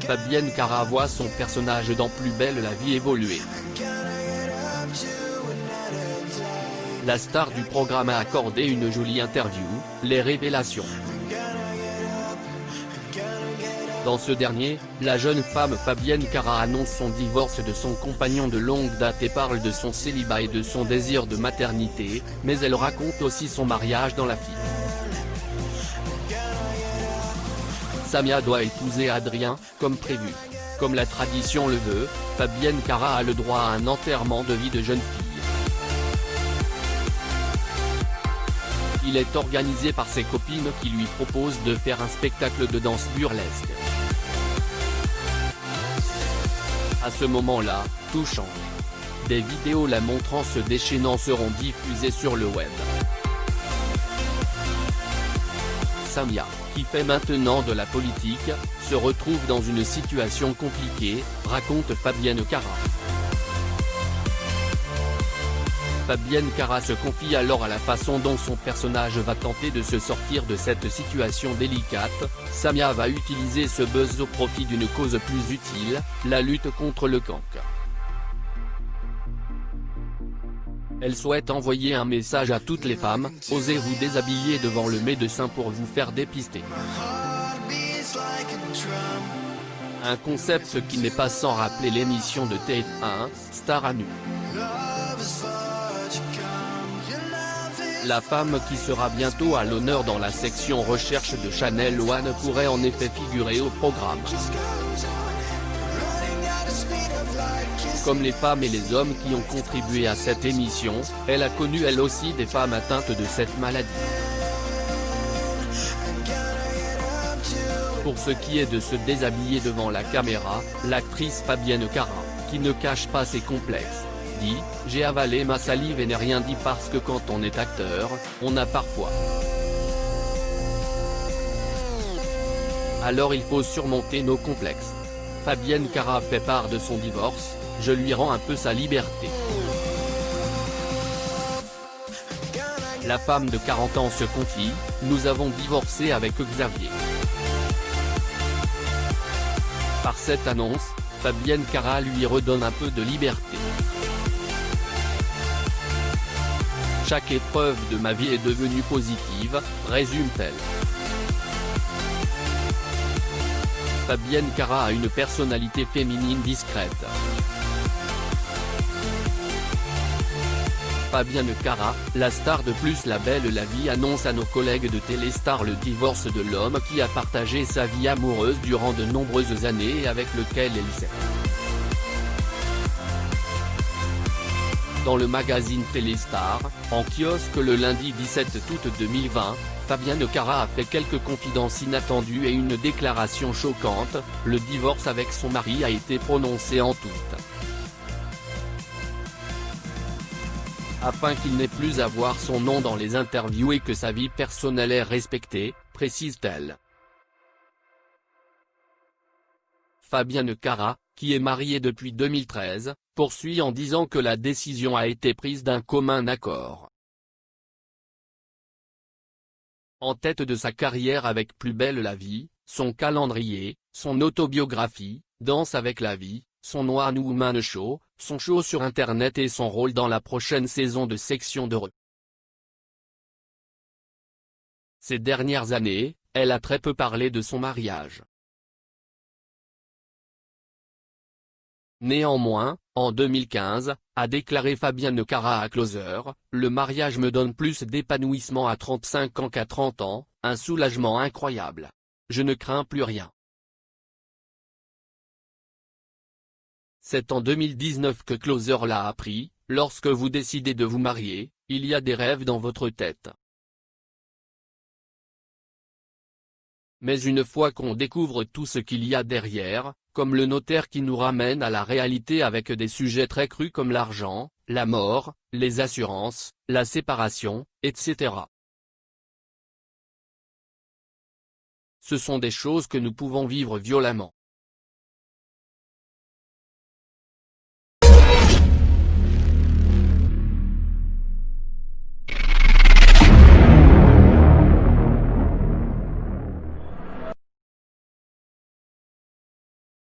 Fabienne Cara voit son personnage dans Plus belle la vie évoluer. La star du programme a accordé une jolie interview, les révélations. Dans ce dernier, la jeune femme Fabienne Cara annonce son divorce de son compagnon de longue date et parle de son célibat et de son désir de maternité, mais elle raconte aussi son mariage dans la fille. Samia doit épouser Adrien, comme prévu. Comme la tradition le veut, Fabienne Cara a le droit à un enterrement de vie de jeune fille. Il est organisé par ses copines qui lui proposent de faire un spectacle de danse burlesque. À ce moment-là, tout change. Des vidéos la montrant se déchaînant seront diffusées sur le web. Samia, qui fait maintenant de la politique, se retrouve dans une situation compliquée, raconte Fabienne Cara. Fabienne Cara se confie alors à la façon dont son personnage va tenter de se sortir de cette situation délicate. Samia va utiliser ce buzz au profit d'une cause plus utile, la lutte contre le cancre. Elle souhaite envoyer un message à toutes les femmes, osez vous déshabiller devant le médecin pour vous faire dépister. Un concept qui n'est pas sans rappeler l'émission de TF1, Star à nu. La femme qui sera bientôt à l'honneur dans la section recherche de Channel One pourrait en effet figurer au programme. Comme les femmes et les hommes qui ont contribué à cette émission, elle a connu elle aussi des femmes atteintes de cette maladie. Pour ce qui est de se déshabiller devant la caméra, l'actrice Fabienne Cara, qui ne cache pas ses complexes, dit « J'ai avalé ma salive et n'ai rien dit parce que quand on est acteur, on a parfois. Alors il faut surmonter nos complexes. » Fabienne Cara fait part de son divorce, « Je lui rends un peu sa liberté. » La femme de 40 ans se confie, « Nous avons divorcé avec Xavier. » Par cette annonce, Fabienne Cara lui redonne un peu de liberté. Chaque épreuve de ma vie est devenue positive, résume-t-elle. Fabienne Cara a une personnalité féminine discrète. Fabienne Cara, la star de Plus la belle la vie annonce à nos collègues de Téléstar le divorce de l'homme qui a partagé sa vie amoureuse durant de nombreuses années et avec lequel elle s'est. Dans le magazine Téléstar, en kiosque le lundi 17 août 2020, Fabienne Cara a fait quelques confidences inattendues et une déclaration choquante, le divorce avec son mari a été prononcé en août. Afin qu'il n'ait plus à voir son nom dans les interviews et que sa vie personnelle est respectée, précise-t-elle. Fabienne Cara, qui est mariée depuis 2013, poursuit en disant que la décision a été prise d'un commun accord. En tête de sa carrière avec Plus belle la vie, son calendrier, son autobiographie, Danse avec la vie, son One Woman Show, son show sur internet et son rôle dans la prochaine saison de Section de Re. Ces dernières années, elle a très peu parlé de son mariage. Néanmoins, en 2015, a déclaré Fabienne Cara à Closer, « Le mariage me donne plus d'épanouissement à 35 ans qu'à 30 ans, un soulagement incroyable. Je ne crains plus rien. » C'est en 2019 que Closer l'a appris, lorsque vous décidez de vous marier, il y a des rêves dans votre tête. Mais une fois qu'on découvre tout ce qu'il y a derrière, comme le notaire qui nous ramène à la réalité avec des sujets très crus comme l'argent, la mort, les assurances, la séparation, etc. Ce sont des choses que nous pouvons vivre violemment.